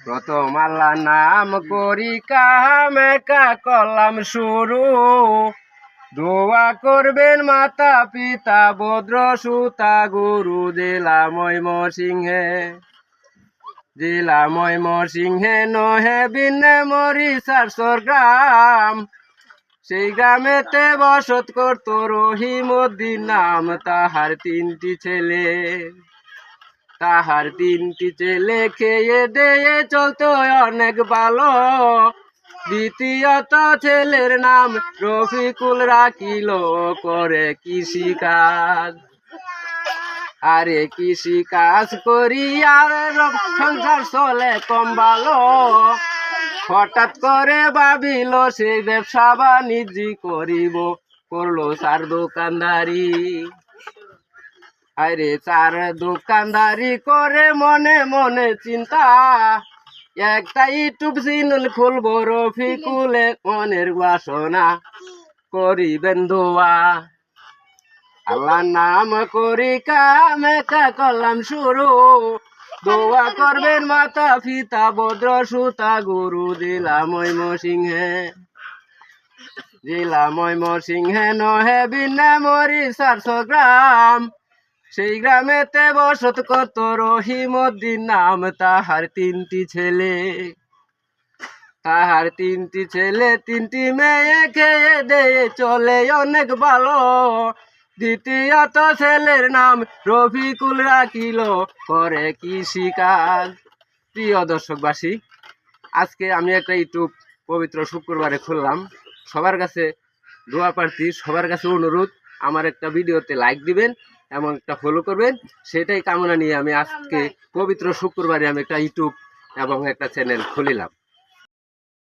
প্রথম আল্লাহ নাম করি কামেকা কলাম শুরু। দোয়া করবেন মাতা পিতা ভদ্র সুতা গুরু। জেলা ময়মনসিংহে নহে বিনে মরি 400 গ্রাম। সেই গ্রামেতে বসত করত রহিমউদ্দিন নাম। তাহার তিনটি ছেলে খেয়ে দেয়ে চলতো অনেক ভালো। দ্বিতীয়ত ছেলের নাম রফিকুল রাখিল করে কৃষিকাজ। আরে কৃষিকাজ করিয়া সংসার চলে কম ভালো। হঠাৎ করে ভাবিল সেই ব্যবসা বাণিজ্য করিব। করলো 4 দোকানদারি। আরে 4 দোকানদারি করে মনে মনে চিন্তা। একটা ইউটিউব চ্যানেল খুলবো রফিকুলে মনের বাসনা। করিবেন দোয়া আল্লাহ নাম করি কামেকা কলাম শুরু। দোয়া করবেন মাতা পিতা ভদ্র সুতা গুরু। জেলা ময়মনসিংহে নহে বিনে মরি 400 গ্রাম। সেই গ্রামেতে বসত করত রহিমউদ্দিন নাম। তাহার তিনটি ছেলে 3টি মেয়ে খেয়ে দেয়ে চলে অনেক ভালো। দ্বিতীয়ত ছেলের নাম রফিকুল রাখিল করে কৃষিকাজ। প্রিয় দর্শকবাসী, আজকে আমি একটা ইউটিউব পবিত্র শুক্রবারে খুললাম। সবার কাছে দোয়া প্রার্থী, সবার কাছে অনুরোধ, আমার একটা ভিডিওতে লাইক দিবেন এবং একটা ফলো করবেন। সেটাই কামনা নিয়ে আমি আজকে পবিত্র শুক্রবারে আমি একটা ইউটিউব এবং একটা চ্যানেল খুলিলাম।